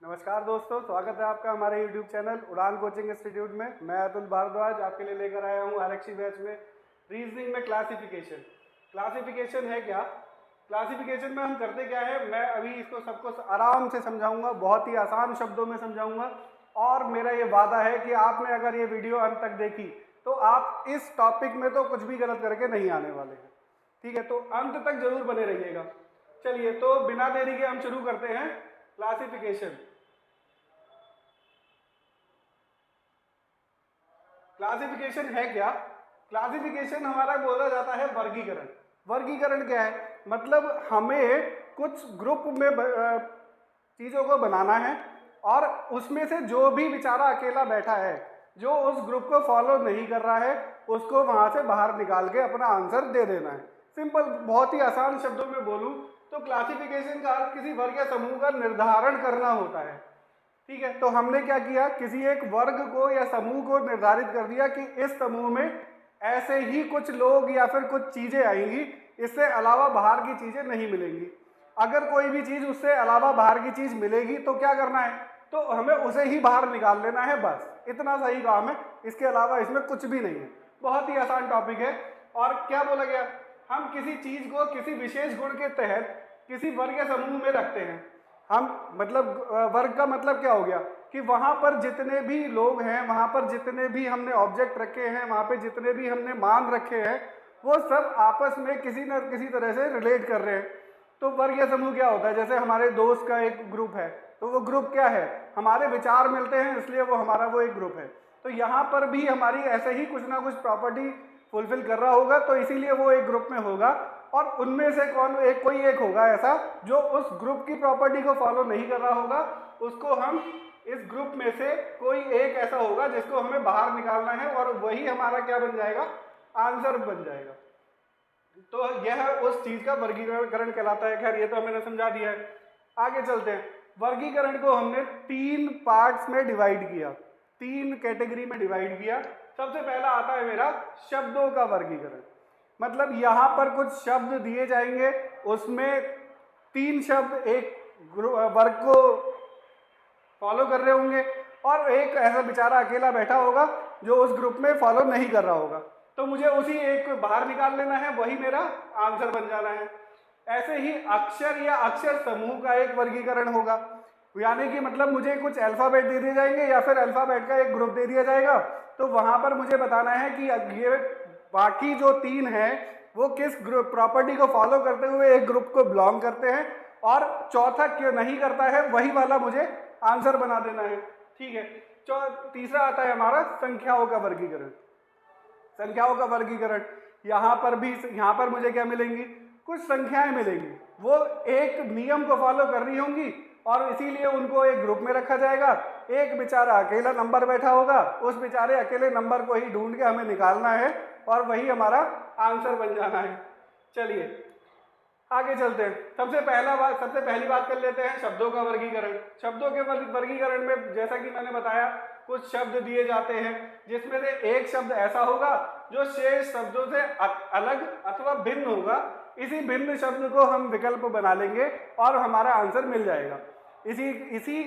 नमस्कार दोस्तों, स्वागत है आपका हमारे YouTube चैनल उड़ान कोचिंग इंस्टीट्यूट में। मैं अतुल भारद्वाज आपके लिए लेकर आया हूँ आरक्षी बैच में रीजनिंग में क्लासिफिकेशन। क्लासिफिकेशन है क्या? क्लासिफिकेशन में हम करते क्या है, मैं अभी इसको सबको आराम से समझाऊंगा, बहुत ही आसान शब्दों में समझाऊंगा। और मेरा ये वादा है कि आपने अगर ये वीडियो अंत तक देखी तो आप इस टॉपिक में तो कुछ भी गलत करके नहीं आने वाले हैं। ठीक है, तो अंत तक जरूर बने रहिएगा। चलिए, तो बिना देरी के हम शुरू करते हैं क्लासिफिकेशन। क्लासिफिकेशन है क्या? क्लासिफिकेशन हमारा बोला जाता है वर्गीकरण। वर्गीकरण क्या है? मतलब हमें कुछ ग्रुप में चीज़ों को बनाना है और उसमें से जो भी बेचारा अकेला बैठा है, जो उस ग्रुप को फॉलो नहीं कर रहा है, उसको वहाँ से बाहर निकाल के अपना आंसर दे देना है। सिंपल, बहुत ही आसान शब्दों में बोलूँ तो क्लासिफिकेशन का अर्थ किसी वर्ग या समूह का निर्धारण करना होता है। ठीक है, तो हमने क्या किया, किसी एक वर्ग को या समूह को निर्धारित कर दिया कि इस समूह में ऐसे ही कुछ लोग या फिर कुछ चीजें आएंगी, इससे अलावा बाहर की चीजें नहीं मिलेंगी। अगर कोई भी चीज उससे अलावा बाहर की चीज मिलेगी तो क्या करना है, तो हमें उसे ही बाहर निकाल लेना है, बस इतना सही काम है। इसके अलावा इसमें कुछ भी नहीं है, बहुत ही आसान टॉपिक है। और क्या बोला गया, हम किसी चीज को किसी विशेष गुण के तहत किसी वर्ग या समूह में रखते हैं। हम मतलब वर्ग का मतलब क्या हो गया कि वहां पर जितने भी लोग हैं, वहां पर जितने भी हमने ऑब्जेक्ट रखे हैं, वहां पे जितने भी हमने मान रखे हैं, वो सब आपस में किसी न किसी तरह से रिलेट कर रहे हैं। तो वर्ग या समूह क्या होता है, जैसे हमारे दोस्त का एक ग्रुप है, तो वो ग्रुप क्या है, हमारे विचार मिलते हैं, इसलिए वो हमारा वो एक ग्रुप है। तो यहाँ पर भी हमारी ऐसे ही कुछ ना कुछ प्रॉपर्टी फुलफिल कर रहा होगा, तो इसीलिए वो एक ग्रुप में होगा। और उनमें से कोई एक होगा ऐसा जो उस ग्रुप की प्रॉपर्टी को फॉलो नहीं कर रहा होगा, उसको हम इस ग्रुप में से कोई एक ऐसा होगा जिसको हमें बाहर निकालना है, और वही हमारा क्या बन जाएगा, आंसर बन जाएगा। तो यह उस चीज का वर्गीकरण कहलाता है। खैर, ये तो हमने समझा दिया है। आगे चलते हैं। वर्गीकरण को हमने 3 पार्ट्स में डिवाइड किया, 3 कैटेगरी में डिवाइड किया। सबसे पहला आता है मेरा शब्दों का वर्गीकरण। मतलब यहाँ पर कुछ शब्द दिए जाएंगे, उसमें 3 शब्द एक वर्ग को फॉलो कर रहे होंगे, और एक ऐसा बेचारा अकेला बैठा होगा जो उस ग्रुप में फॉलो नहीं कर रहा होगा। तो मुझे उसी एक को बाहर निकाल लेना है, वही मेरा आंसर बन जाना है। ऐसे ही अक्षर या अक्षर समूह का एक वर्गीकरण होगा, यानी कि मतलब मुझे कुछ अल्फाबेट दे दिए जाएंगे या फिर अल्फाबेट का एक ग्रुप दे दिया जाएगा, तो वहां पर मुझे बताना है कि ये बाकी जो 3 हैं वो किस ग्रुप प्रॉपर्टी को फॉलो करते हुए एक ग्रुप को बिलोंग करते हैं, और चौथा क्यों नहीं करता है, वही वाला मुझे आंसर बना देना है। ठीक है, तीसरा आता है हमारा संख्याओं का वर्गीकरण। संख्याओं का वर्गीकरण, यहाँ पर मुझे क्या मिलेंगी, कुछ संख्याएं मिलेंगी, वो एक नियम को फॉलो कर रही होंगी, और इसीलिए उनको एक ग्रुप में रखा जाएगा। एक बेचारा अकेला नंबर बैठा होगा, उस बेचारे अकेले नंबर को ही ढूंढ के हमें निकालना है, और वही हमारा आंसर बन जाना है। चलिए आगे चलते हैं। सबसे पहली बात कर लेते हैं शब्दों का वर्गीकरण। शब्दों के वर्गीकरण में जैसा कि मैंने बताया, कुछ शब्द दिए जाते हैं जिसमें से एक शब्द ऐसा होगा जो शेष शब्दों से अलग अथवा भिन्न होगा। इसी भिन्न शब्द को हम विकल्प बना लेंगे और हमारा आंसर मिल जाएगा। इसी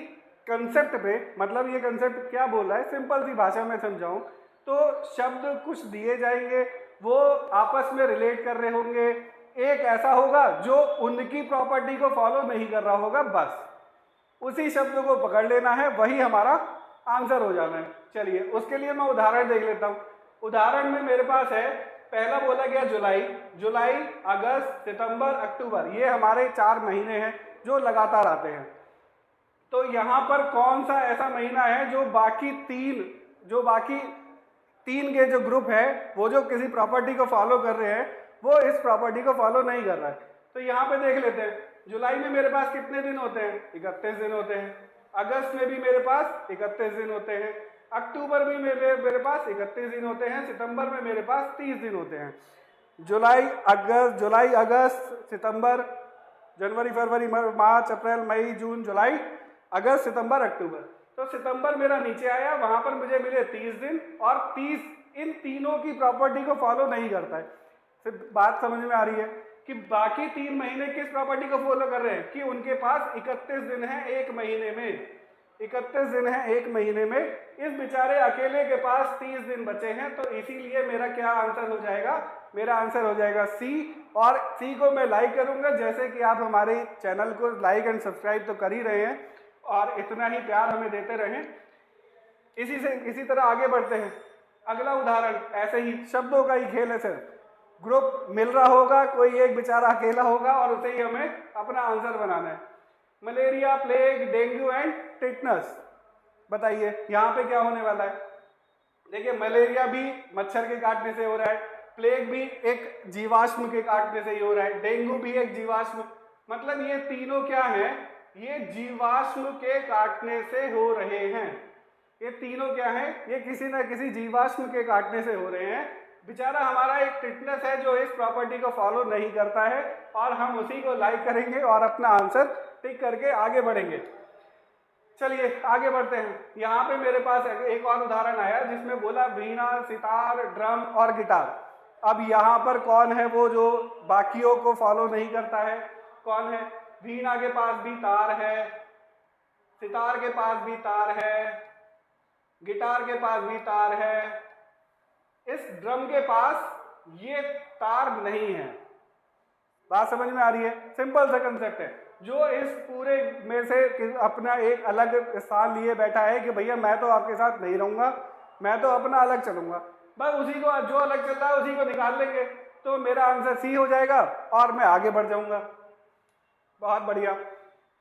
कंसेप्ट पे, मतलब ये कंसेप्ट क्या बोल रहा है, सिंपल सी भाषा में समझाऊं तो शब्द कुछ दिए जाएंगे, वो आपस में रिलेट कर रहे होंगे। एक ऐसा होगा जो उनकी प्रॉपर्टी को फॉलो नहीं कर रहा होगा, बस उसी शब्द को पकड़ लेना है, वही हमारा आंसर हो जाना है। चलिए उसके लिए मैं उदाहरण देख लेता हूं। उदाहरण में मेरे पास है, पहला बोला गया जुलाई, अगस्त, सितंबर, अक्टूबर, ये हमारे 4 महीने हैं जो लगातार आते हैं। तो यहाँ पर कौन सा ऐसा महीना है जो बाकी तीन के जो ग्रुप है, वो जो किसी प्रॉपर्टी को फॉलो कर रहे हैं, वो इस प्रॉपर्टी को फॉलो नहीं कर रहा है। तो यहाँ पे देख लेते हैं, जुलाई में मेरे पास कितने दिन होते हैं, 31 दिन होते हैं। अगस्त में भी मेरे पास 31 दिन होते हैं। अक्टूबर में मेरे पास 31 दिन होते हैं। सितंबर में मेरे पास 30 दिन होते हैं। जुलाई, अगस्त, सितंबर, जनवरी, फरवरी, मार्च, अप्रैल, मई, जून, जुलाई, अगस्त, सितंबर, अक्टूबर। तो सितंबर मेरा नीचे आया, वहां पर मुझे मिले 30 दिन, और 30 इन तीनों की प्रॉपर्टी को फॉलो नहीं करता है। फिर बात समझ में आ रही है कि बाकी 3 महीने किस प्रॉपर्टी को फॉलो कर रहे हैं, कि उनके पास 31 दिन है एक महीने में। 31 दिन है एक महीने में, इस बेचारे अकेले के पास 30 दिन बचे हैं, तो इसीलिए मेरा क्या आंसर हो जाएगा, मेरा आंसर हो जाएगा सी। और सी को मैं लाइक करूंगा, जैसे कि आप हमारे चैनल को लाइक एंड सब्सक्राइब तो कर ही रहे हैं और इतना ही प्यार हमें देते रहें। इसी तरह आगे बढ़ते हैं। अगला उदाहरण ऐसे ही शब्दों का ही खेल है सर। ग्रुप मिल रहा होगा, कोई एक बेचारा अकेला होगा और उसे ही हमें अपना आंसर बनाना है। Malaria, plague, dengue and tetanus. बताइए यहाँ पे क्या होने वाला है। देखिए मलेरिया भी मच्छर के काटने से हो रहा है, प्लेग भी एक जीवाश्म के काटने से ही हो रहा है, डेंगू भी एक जीवाश्म, मतलब ये तीनों क्या हैं, ये जीवाश्म के काटने से हो रहे हैं। ये तीनों क्या हैं, ये किसी न किसी जीवाश्म के काटने से हो रहे हैं। बेचारा हमारा एक टिटनस है जो इस प्रॉपर्टी को फॉलो नहीं करता है, और हम उसी को लाइक करेंगे और अपना आंसर टिक करके आगे बढ़ेंगे। चलिए आगे बढ़ते हैं। यहाँ पे मेरे पास एक और उदाहरण आया जिसमें बोला वीणा, सितार, ड्रम और गिटार। अब यहाँ पर कौन है वो जो बाकियों को फॉलो नहीं करता है, कौन है। वीणा के पास भी तार है, सितार के पास भी तार है, गिटार के पास भी तार है, इस ड्रम के पास ये तार नहीं है। बात समझ में आ रही है। सिंपल सा कंसेप्ट है। जो इस पूरे में से अपना एक अलग स्थान लिए बैठा है कि भैया मैं तो आपके साथ नहीं रहूंगा, मैं तो अपना अलग चलूंगा, बस उसी को जो अलग चल रहा है उसी को निकाल लेंगे, तो मेरा आंसर सी हो जाएगा और मैं आगे बढ़ जाऊंगा। बहुत बढ़िया,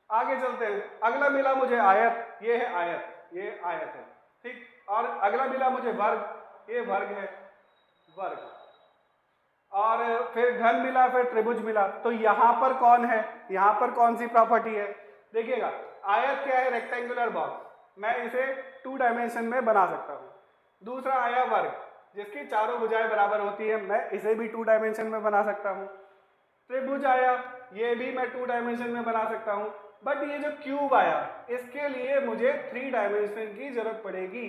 आगे चलते हैं। अगला मिला मुझे आयत, ये है आयत, ये आयत है, ठीक। और अगला मिला मुझे वर्ग, ये वर्ग है, वर्ग। और फिर घन मिला, फिर त्रिभुज मिला। तो यहाँ पर कौन है, यहाँ पर कौन सी प्रॉपर्टी है। देखिएगा आयत क्या है, रेक्टेंगुलर बॉक्स, मैं इसे 2 डायमेंशन में बना सकता हूँ। दूसरा आया वर्ग, जिसकी चारों भुजाएं बराबर होती है, मैं इसे भी 2 डायमेंशन में बना सकता हूँ। त्रिभुज आया, ये भी मैं 2 डायमेंशन में बना सकता हूँ। बट ये जो क्यूब आया, इसके लिए मुझे 3 डायमेंशन की जरूरत पड़ेगी,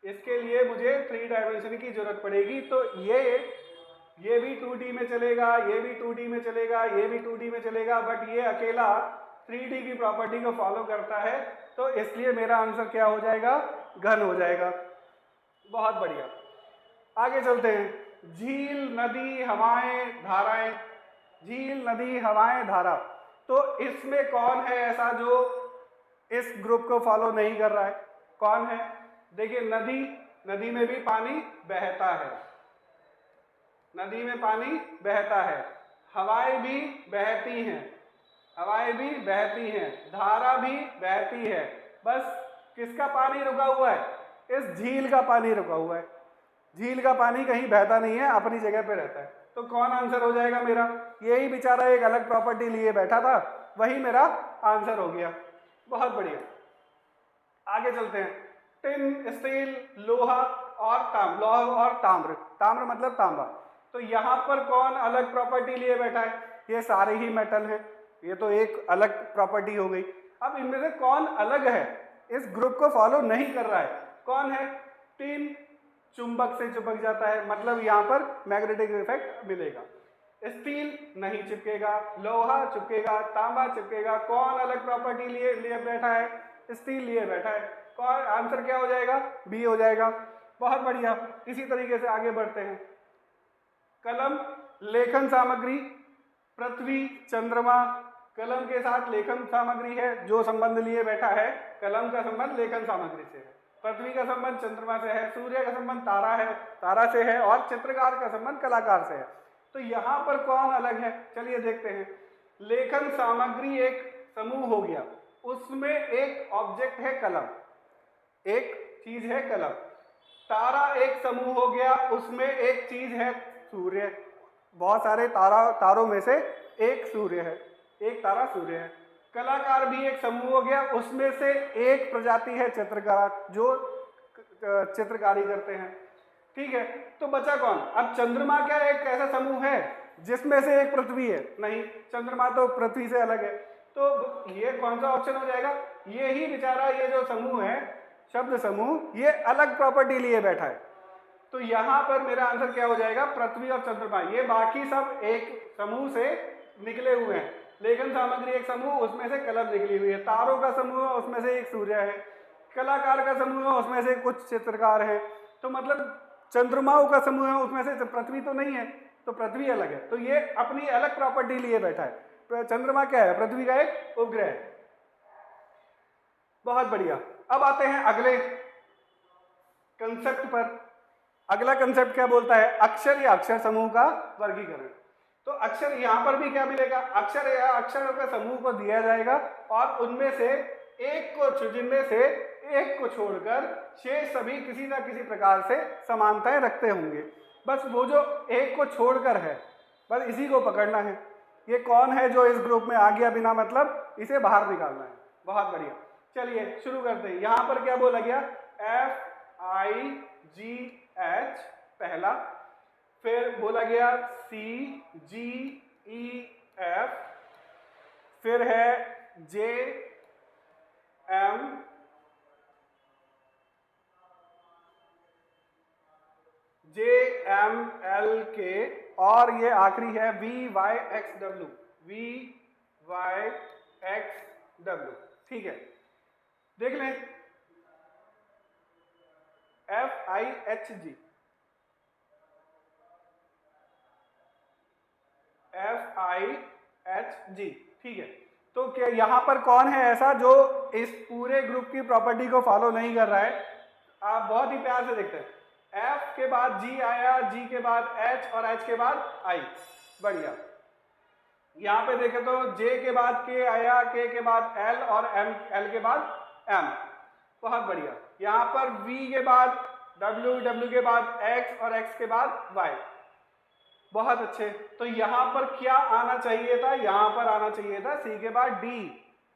इसके लिए मुझे 3 डायमेंशन की जरूरत पड़ेगी। तो ये भी 2D में चलेगा, ये भी 2D में चलेगा, ये भी 2D में चलेगा, बट ये अकेला 3D की प्रॉपर्टी को फॉलो करता है, तो इसलिए मेरा आंसर क्या हो जाएगा, घन हो जाएगा। बहुत बढ़िया, आगे चलते हैं। झील, नदी, हवाएं, धाराएं। झील, नदी, हवाएं, धारा। तो इसमें कौन है ऐसा जो इस ग्रुप को फॉलो नहीं कर रहा है, कौन है। देखिए नदी, नदी में भी पानी बहता है, नदी में पानी बहता है। हवाएं भी बहती हैं, हवाएं भी बहती हैं, धारा भी बहती है। बस किसका पानी रुका हुआ है, इस झील का पानी रुका हुआ है। झील का पानी कहीं बहता नहीं है, अपनी जगह पे रहता है। तो कौन आंसर हो जाएगा मेरा, यही बेचारा एक अलग प्रॉपर्टी लिए बैठा था, वही मेरा आंसर हो गया। बहुत बढ़िया, आगे चलते हैं। टिन, स्टील, लोहा और ताम्र। ताम्र मतलब तांबा। तो यहाँ पर कौन अलग प्रॉपर्टी लिए बैठा है, ये सारे ही मेटल हैं, ये तो एक अलग प्रॉपर्टी हो गई। अब इनमें से कौन अलग है, इस ग्रुप को फॉलो नहीं कर रहा है, कौन है। टिन चुंबक से चिपक जाता है, मतलब यहाँ पर मैग्नेटिक इफेक्ट मिलेगा। स्टील नहीं चिपकेगा, लोहा चिपकेगा, तांबा चिपकेगा। कौन अलग प्रॉपर्टी लिए बैठा है, स्टील लिए बैठा है। कौन आंसर क्या हो जाएगा, बी हो जाएगा। बहुत बढ़िया, इसी तरीके से आगे बढ़ते हैं। कलम, लेखन सामग्री, पृथ्वी, चंद्रमा। कलम के साथ लेखन सामग्री है, जो संबंध लिए बैठा है, कलम का संबंध लेखन सामग्री से है। पृथ्वी का संबंध चंद्रमा से है, सूर्य का संबंध तारा से है, और चित्रकार का संबंध कलाकार से है। तो यहाँ पर कौन अलग है, चलिए देखते हैं। लेखन सामग्री एक समूह हो गया, उसमें एक ऑब्जेक्ट है कलम, एक चीज है कलम। तारा एक समूह हो गया, उसमें एक चीज है सूर्य। बहुत सारे तारों में से एक सूर्य है, एक तारा सूर्य है। कलाकार भी एक समूह हो गया, उसमें से एक प्रजाति है चित्रकार, जो चित्रकारी करते हैं, ठीक है। तो बचा कौन, अब चंद्रमा क्या एक ऐसा समूह है जिसमें से एक पृथ्वी है, नहीं, चंद्रमा तो पृथ्वी से अलग है। तो ये कौन सा ऑप्शन हो जाएगा, ये ही बेचारा, ये जो समूह है, शब्द समूह, ये अलग प्रॉपर्टी लिए बैठा है। तो यहाँ पर मेरा आंसर क्या हो जाएगा, पृथ्वी और चंद्रमा। ये बाकी सब एक समूह से निकले हुए हैं, लेखन सामग्री एक समूह, उसमें से कलम निकली हुई है। तारों का समूह, उसमें से एक सूर्य है। कलाकार का समूह है, उसमें से कुछ चित्रकार है। तो मतलब चंद्रमाओं का समूह है, उसमें से पृथ्वी तो नहीं है, तो पृथ्वी अलग है। तो ये अपनी अलग प्रॉपर्टी लिए बैठा है। चंद्रमा क्या है? पृथ्वी का एक उपग्रह है। बहुत बढ़िया। अब आते हैं अगले कंसेप्ट पर। अगला कंसेप्ट क्या बोलता है? अक्षर या अक्षर समूह का वर्गीकरण। तो अक्षर, यहां पर भी क्या मिलेगा? अक्षर या अक्षरों के समूह को दिया जाएगा और उनमें से एक को, जिनमें से एक को छोड़कर शेष सभी किसी ना किसी प्रकार से समानताएं रखते होंगे। बस वो जो एक को छोड़कर है, बस इसी को पकड़ना है। ये कौन है जो इस ग्रुप में आ गया बिना मतलब, इसे बाहर निकालना है। बहुत बढ़िया, चलिए शुरू करते हैं। यहां पर क्या बोला गया? FIGH पहला, फिर बोला गया CGEF, फिर है JMLK, और ये आखिरी है VYXW। ठीक है, देख लें। FIHG, ठीक है। तो क्या यहां पर कौन है ऐसा जो इस पूरे ग्रुप की प्रॉपर्टी को फॉलो नहीं कर रहा है? आप बहुत ही प्यार से देखते हैं। F के बाद G आया, G के बाद H और H के बाद I। बढ़िया। यहां पे देखें तो J के बाद K आया, K के बाद L और L के बाद M। बहुत बढ़िया। यहां पर V के बाद W, W के बाद X और X के बाद Y। बहुत अच्छे। तो यहां पर क्या आना चाहिए था? यहां पर आना चाहिए था C के बाद D,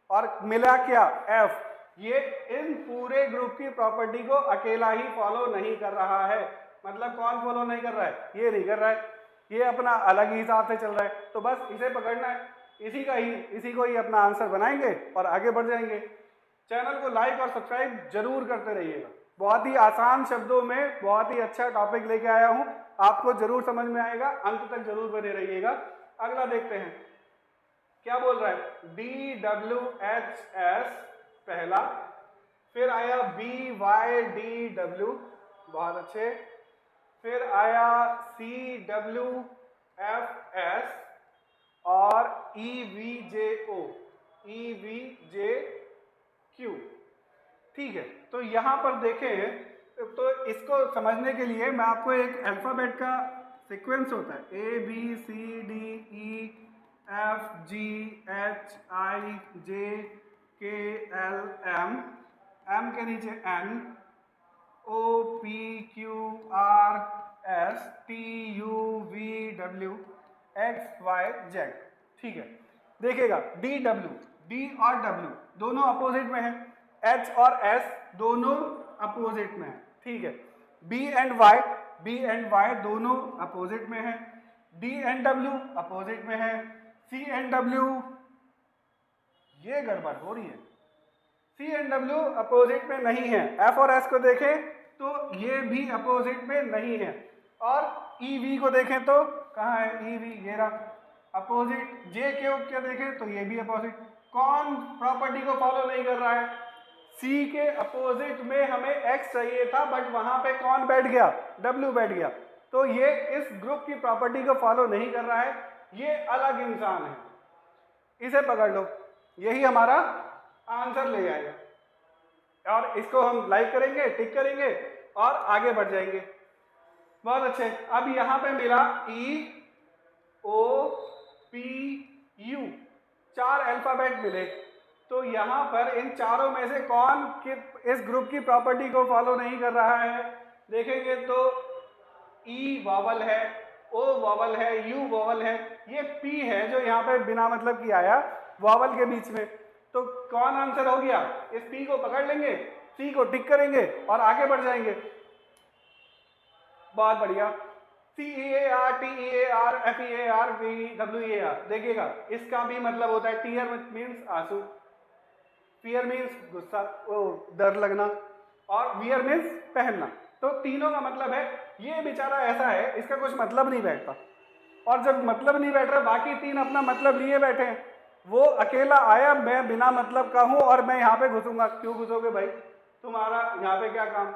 और मिला क्या? F। ये इन पूरे ग्रुप की प्रॉपर्टी को अकेला ही फॉलो नहीं कर रहा है। मतलब कौन फॉलो नहीं कर रहा है? ये नहीं कर रहा है, ये अपना अलग ही हिसाब से चल रहा है। तो बस इसे पकड़ना है, इसी को ही अपना आंसर बनाएंगे और आगे बढ़ जाएंगे। चैनल को लाइक और सब्सक्राइब जरूर करते रहिएगा। बहुत ही आसान शब्दों में बहुत ही अच्छा टॉपिक लेके आया हूं, आपको जरूर समझ में आएगा। अंत तक जरूर बने रहिएगा। अगला देखते हैं क्या बोल रहा है। DWHS पहला, फिर आया BYDW, बहुत अच्छे। फिर आया CWFS और EVJQ। ठीक है, तो यहां पर देखें तो इसको समझने के लिए मैं आपको एक अल्फाबेट का सीक्वेंस होता है, ABCDEFGHIJKLM, M के नीचे N, OPQRSTUVWXYZ। ठीक है, देखिएगा DW, D और W दोनों अपोजिट में है, H और S दोनों अपोजिट में है। ठीक है, B एंड Y दोनों अपोजिट में है, D एंड W अपोजिट में है, C एंड W, ये गड़बड़ हो रही है, C एंड W अपोजिट में नहीं है। F और S को देखें तो ये भी अपोजिट में नहीं है, और EV को देखें तो कहाँ है? EV ये रहा, अपोजिट। J के देखें तो ये भी अपोजिट। कौन प्रॉपर्टी को फॉलो नहीं कर रहा है? C के अपोजिट में हमें X चाहिए था, बट वहां पे कौन बैठ गया? W बैठ गया। तो ये इस ग्रुप की प्रॉपर्टी को फॉलो नहीं कर रहा है, ये अलग इंसान है। इसे पकड़ लो, यही हमारा आंसर ले आएगा। और इसको हम लाइक करेंगे, टिक करेंगे और आगे बढ़ जाएंगे। बहुत अच्छे। अब यहां पे मिला EOPU, 4 अल्फाबेट मिले। तो यहां पर इन चारों में से कौन इस ग्रुप की प्रॉपर्टी को फॉलो नहीं कर रहा है? देखेंगे तो E वॉवल है, O वॉवल है, U वॉवल है, ये P है जो यहाँ पे बिना मतलब की आया वॉवल के बीच में। तो कौन आंसर हो गया? इस P को पकड़ लेंगे, C को टिक करेंगे और आगे बढ़ जाएंगे। बहुत बढ़िया। CEAR, TEAR, FEAR, WEAR। देखिएगा, इसका भी मतलब होता है टीयर मीन्स आंसू, फियर मीन्स गुस्सा, डर लगना, और वियर मीन्स पहनना। तो तीनों का मतलब है। ये बेचारा ऐसा है, इसका कुछ मतलब नहीं बैठता, और जब मतलब नहीं बैठ रहा, बाकी तीन अपना मतलब लिए बैठे हैं। वो अकेला आया, मैं बिना मतलब का हूँ और मैं यहाँ पे घुसूंगा। क्यों घुसोगे भाई, तुम्हारा यहाँ पे क्या काम,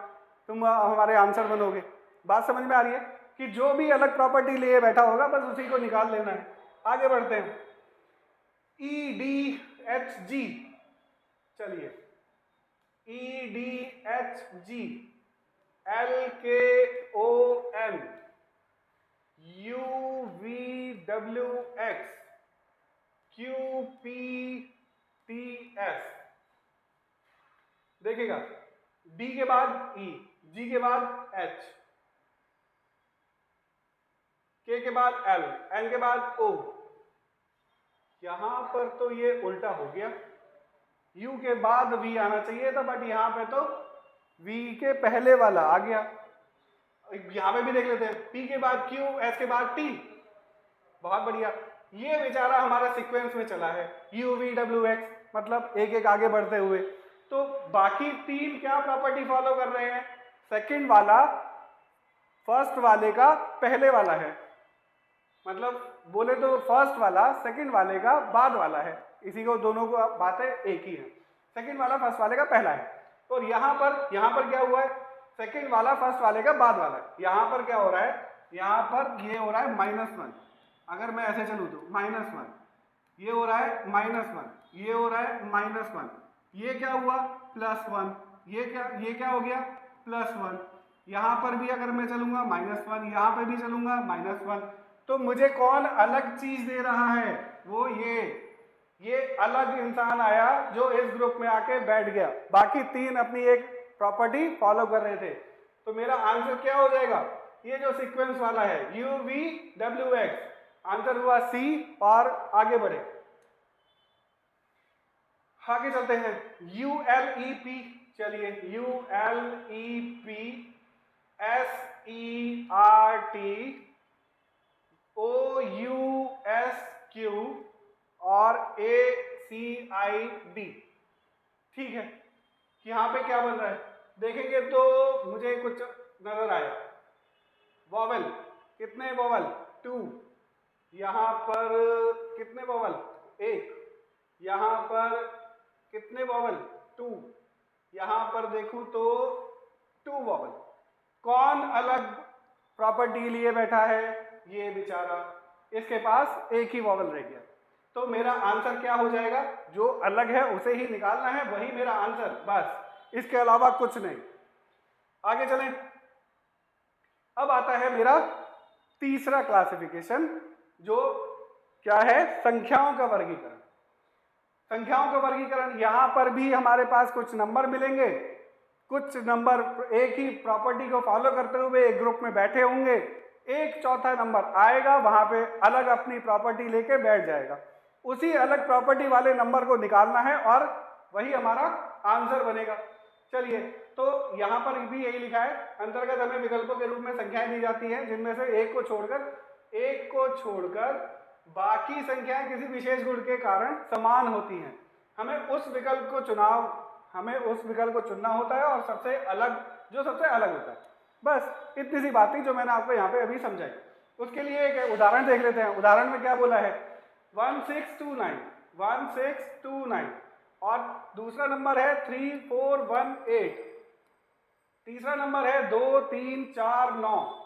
तुम हमारे आंसर बनोगे। बात समझ में आ रही है कि जो भी अलग प्रॉपर्टी लिए बैठा होगा बस उसी को निकाल लेना है। आगे बढ़ते हैं। ई डी एच जी, चलिए E D H G, L K O N, U V W X, Q P T S. देखिएगा, डी के बाद ई, जी के बाद एच, के बाद एल, एन के बाद ओ। यहां पर तो ये उल्टा हो गया, यू के बाद वी आना चाहिए था, बट यहां पे तो वी के पहले वाला आ गया। यहां पे भी देख लेते हैं, पी के बाद क्यू, एस के बाद टी। बहुत बढ़िया, ये बेचारा हमारा सीक्वेंस में चला है, यू वी डब्ल्यू एक्स, मतलब एक एक आगे बढ़ते हुए। तो बाकी तीन क्या प्रॉपर्टी फॉलो कर रहे हैं, सेकंड वाला फर्स्ट वाले का पहले वाला है, मतलब बोले तो फर्स्ट वाला सेकंड वाले का बाद वाला है। इसी को दोनों को बातें एक ही है, सेकंड वाला फर्स्ट वाले का पहला है। और यहाँ पर क्या हुआ है, सेकंड वाला फर्स्ट वाले का बाद वाला है। यहाँ पर क्या हो रहा है, यहाँ पर ये हो रहा है -1, अगर मैं ऐसे चलूँ तो -1, ये हो रहा है -1, ये हो रहा है -1, ये क्या हुआ +1, ये क्या हो गया +1। यहाँ पर भी अगर मैं चलूंगा -1, यहाँ पर भी चलूंगा -1। तो मुझे कौन अलग चीज दे रहा है, वो ये अलग इंसान आया जो इस ग्रुप में आके बैठ गया। बाकी तीन अपनी एक प्रॉपर्टी फॉलो कर रहे थे। तो मेरा आंसर क्या हो जाएगा, ये जो सीक्वेंस वाला है U V W X, answer हुआ सी। और आगे बढ़े, आगे चलते हैं, यू एल ई पी, चलिए U L E P, S E R T, O U S Q और ए सी आई डी। ठीक है, यहां पे क्या बन रहा है देखेंगे तो मुझे कुछ नजर आया। वॉवल, कितने वॉवल 2, यहां पर कितने वॉवल 1, यहां पर कितने वॉवल 2, यहां पर देखूं तो 2 वॉवल। कौन अलग प्रॉपर्टी लिए बैठा है, ये बेचारा, इसके पास एक ही वॉवल रह गया। तो मेरा आंसर क्या हो जाएगा, जो अलग है उसे ही निकालना है, वही मेरा आंसर, बस इसके अलावा कुछ नहीं। आगे चलें, अब आता है मेरा तीसरा क्लासिफिकेशन, जो क्या है, संख्याओं का वर्गीकरण। संख्याओं का वर्गीकरण, यहां पर भी हमारे पास कुछ नंबर मिलेंगे, कुछ नंबर एक ही प्रॉपर्टी को फॉलो करते हुए एक ग्रुप में बैठे होंगे, एक चौथा नंबर आएगा वहां पे अलग अपनी प्रॉपर्टी लेके बैठ जाएगा। उसी अलग प्रॉपर्टी वाले नंबर को निकालना है और वही हमारा आंसर बनेगा। चलिए, तो यहां पर भी यही लिखा है, अंतर्गत हमें विकल्पों के रूप में संख्याएं दी जाती हैं जिनमें से एक को छोड़कर बाकी संख्याएं किसी विशेष गुण के कारण समान होती हैं। हमें उस विकल्प को चुनना होता है और सबसे अलग होता है। बस इतनी सी बात थी जो मैंने आपको यहाँ पे अभी समझाई। उसके लिए एक उदाहरण देख लेते हैं। उदाहरण में क्या बोला है, 1629 और दूसरा नंबर है 3418, तीसरा नंबर है 2349,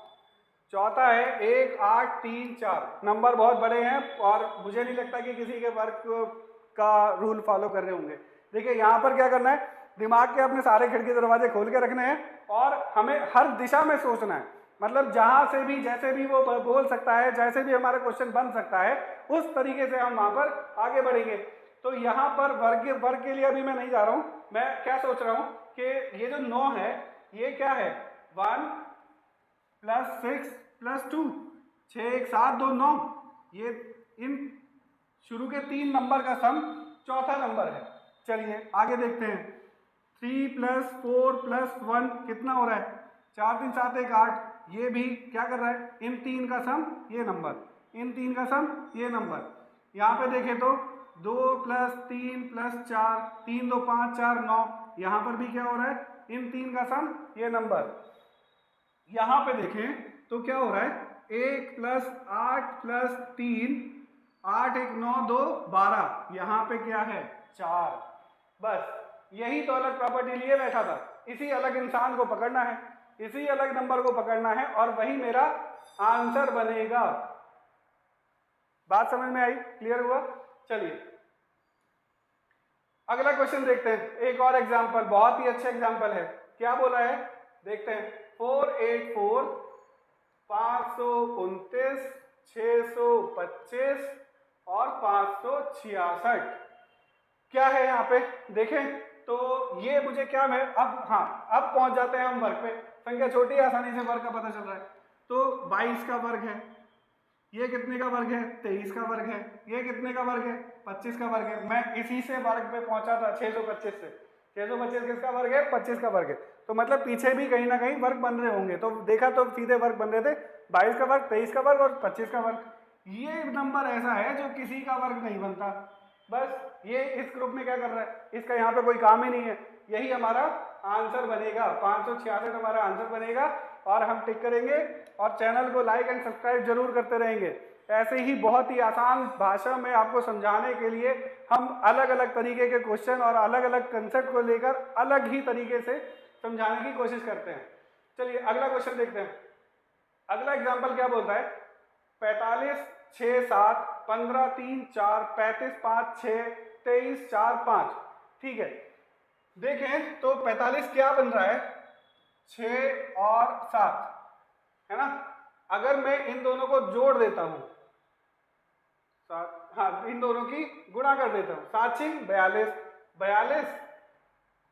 चौथा है 1834। नंबर बहुत बड़े हैं और मुझे नहीं लगता कि किसी के वर्क का रूल फॉलो कर रहे होंगे। देखिए यहाँ पर क्या करना है, दिमाग के अपने सारे खिड़की दरवाजे खोल के रखने हैं और हमें हर दिशा में सोचना है। मतलब जहां से भी जैसे भी वो बोल सकता है, जैसे भी हमारा क्वेश्चन बन सकता है, उस तरीके से हम वहां पर आगे बढ़ेंगे। तो यहाँ पर वर्ग के लिए अभी मैं नहीं जा रहा हूं। मैं क्या सोच रहा हूं कि ये जो 9 है, ये क्या है, 1 + 6 + 2, 6 1 7 2 9, ये इन शुरू के 3 नंबर का सम चौथा नंबर है। चलिए आगे देखते हैं, 3 + 4 + 1 कितना हो रहा है, 4 3 7 1 8। ये भी क्या कर रहा है, इन 3 का सम ये नंबर, इन 3 का सम ये नंबर। यहाँ पे देखें तो 2 + 3 + 4, 3 2 5 4 9। यहाँ पर भी क्या हो रहा है, इन 3 का सम ये नंबर। यहाँ पे देखें तो क्या हो रहा है, 1 + 8 + 3, 8 1 9 2 12, यहाँ पे क्या है 4। बस यही तो अलग प्रॉपर्टी लिए बैठा था, इसी अलग इंसान को पकड़ना है, इसी अलग नंबर को पकड़ना है और वही मेरा आंसर बनेगा। बात समझ में आई? क्लियर हुआ? चलिए अगला क्वेश्चन देखते हैं, एक और एग्जांपल, बहुत ही अच्छा एग्जांपल है। क्या बोला है देखते हैं। 484 529 625 और 566 क्या है यहाँ पे देखें तो ये मुझे क्या है अब, हाँ अब पहुंच जाते हैं हम वर्ग पे। संख्या छोटी है, आसानी से वर्ग का पता चल रहा है। तो 22 का वर्ग है, ये कितने का वर्ग है 23 का वर्ग है, ये कितने का वर्ग है 25 का वर्ग है। मैं इसी से वर्ग पे पहुंचा था 625 से। 625 किसका वर्ग है 25 का वर्ग है। तो मतलब पीछे भी कहीं ना कहीं वर्ग बन रहे होंगे, तो देखा तो सीधे वर्ग बन रहे थे 22 का वर्ग 23 का वर्ग और 25 का वर्ग। ये नंबर ऐसा है जो किसी का वर्ग नहीं बनता। बस ये इस ग्रुप में क्या कर रहा है, इसका यहाँ पे कोई काम ही नहीं है, यही हमारा आंसर बनेगा। 566 हमारा आंसर बनेगा और हम टिक करेंगे और चैनल को लाइक एंड सब्सक्राइब जरूर करते रहेंगे। ऐसे ही बहुत ही आसान भाषा में आपको समझाने के लिए हम अलग अलग तरीके के क्वेश्चन और अलग अलग कंसेप्ट को लेकर अलग ही तरीके से समझाने की कोशिश करते हैं। चलिए अगला क्वेश्चन देखते हैं। अगला एग्जाम्पल क्या बोलता है, 45 6 7 15 3 4 35 5 6 23 4 5। ठीक है, देखें तो 45 क्या बन रहा है 6 और 7 है ना। अगर मैं इन दोनों को जोड़ देता हूं, हाँ इन दोनों की गुणा कर देता हूं, 7 6 42, 42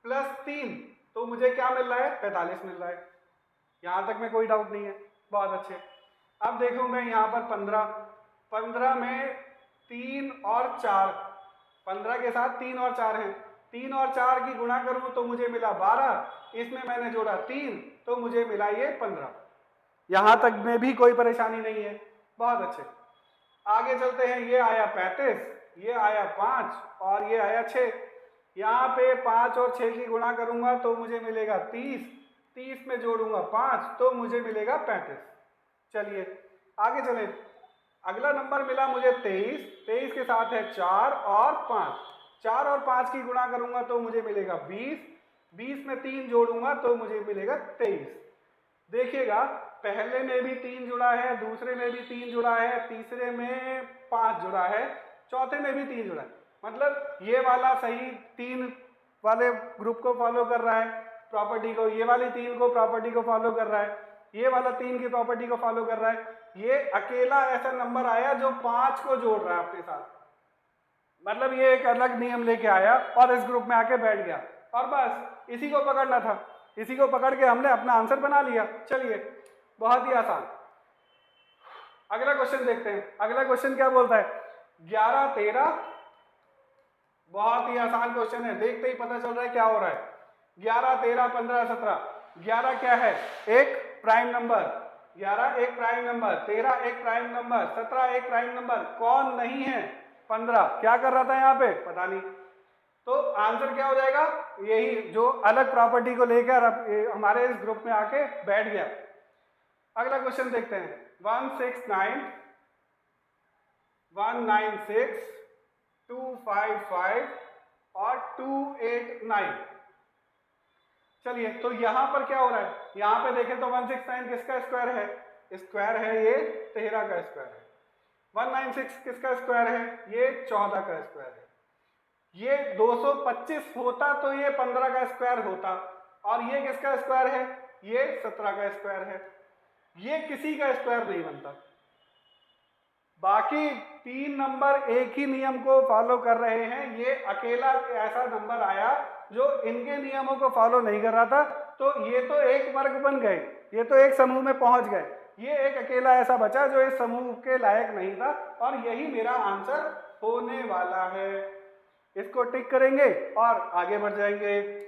प्लस 3 तो मुझे क्या मिल रहा है 45 मिल रहा है। यहां तक में कोई डाउट नहीं है, बहुत अच्छे। अब देखो मैं यहाँ पर 15 में 3 और 4, 15 के साथ 3 और 4 हैं, 3 और 4 की गुणा करूं तो मुझे मिला 12, इसमें मैंने जोड़ा 3 तो मुझे मिला ये 15। यहां तक में भी कोई परेशानी नहीं है, बहुत अच्छे। आगे चलते हैं, ये आया 35, ये आया 5 और ये आया 6। यहाँ पे 5 और 6 की गुणा करूंगा तो मुझे मिलेगा 30, 30 में जोड़ूंगा 5 तो मुझे मिलेगा 35। चलिए आगे चलें, अगला नंबर मिला मुझे 23, 23 के साथ है 4 और 5, 4 और 5 की गुणा करूंगा तो मुझे मिलेगा 20, 20 में 3 जोड़ूंगा तो मुझे मिलेगा 23। देखिएगा पहले में भी 3 जुड़ा है, दूसरे में भी 3 जुड़ा है, तीसरे में 5 जुड़ा है, चौथे में भी 3 जुड़ा है। मतलब ये वाला सही 3 वाले ग्रुप को फॉलो कर रहा है प्रॉपर्टी को, ये वाली 3 को प्रॉपर्टी को फॉलो कर रहा है, ये वाला 3 की प्रॉपर्टी को फॉलो कर रहा है। ये अकेला ऐसा नंबर आया जो 5 को जोड़ रहा है अपने साथ, मतलब ये एक अलग नियम लेके आया और इस ग्रुप में आके बैठ गया और बस इसी को पकड़ना था, इसी को पकड़ के हमने अपना आंसर बना लिया। चलिए बहुत ही आसान। अगला क्वेश्चन देखते हैं। अगला क्वेश्चन क्या बोलता है 11 13, बहुत ही आसान क्वेश्चन है, देखते ही पता चल रहा है क्या हो रहा है। 11 13 15 17, 11 क्या है एक प्राइम नंबर, 11 एक प्राइम नंबर, 13 एक प्राइम नंबर, 17 एक प्राइम नंबर, कौन नहीं है 15 क्या कर रहा था यहाँ पे पता नहीं। तो आंसर क्या हो जाएगा, यही जो अलग प्रॉपर्टी को लेकर हमारे इस ग्रुप में आके बैठ गया। अगला क्वेश्चन देखते हैं 169 196 255 और 289। चलिए तो यहां पर क्या हो रहा है, यहां पे देखें तो 169 किसका स्क्वायर है, स्क्वायर है ये 13 का स्क्वायर है। 196 किसका स्क्वायर है, ये 14 का स्क्वायर है। ये 225 होता तो ये 15 का स्क्वायर होता, और ये किसका स्क्वायर है, ये 17 का स्क्वायर है। ये किसी का स्क्वायर नहीं बनता। बाकी 3 नंबर एक ही नियम को फॉलो कर रहे हैं, ये अकेला ऐसा नंबर आया जो इनके नियमों को फॉलो नहीं कर रहा था, तो ये तो एक वर्ग बन गए, ये तो एक समूह में पहुंच गए। ये एक अकेला ऐसा बचा जो इस समूह के लायक नहीं था, और यही मेरा आंसर होने वाला है। इसको टिक करेंगे और आगे बढ़ जाएंगे।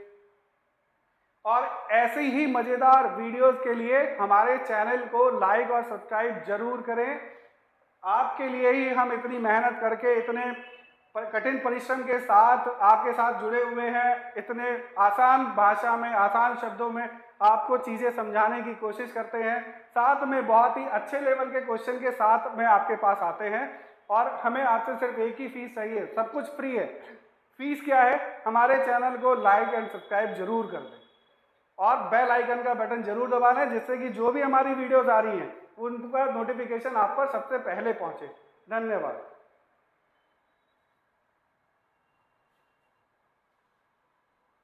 और ऐसी ही मजेदार वीडियोस के लिए हमारे चैनल को लाइक और सब्सक्राइब जरूर करें। आपके लिए ही हम इतनी मेहनत करके इतने कठिन परिश्रम के साथ आपके साथ जुड़े हुए हैं, इतने आसान भाषा में आसान शब्दों में आपको चीज़ें समझाने की कोशिश करते हैं, साथ में बहुत ही अच्छे लेवल के क्वेश्चन के साथ में आपके पास आते हैं। और हमें आपसे सिर्फ एक ही फीस चाहिए, सब कुछ फ्री है। फीस क्या है? हमारे चैनल को लाइक एंड सब्सक्राइब जरूर कर दें और बेल आइकन का बटन जरूर दबा लें, जिससे कि जो भी हमारी वीडियोस आ रही हैं उनका नोटिफिकेशन आप पर सबसे पहले पहुंचे। धन्यवाद।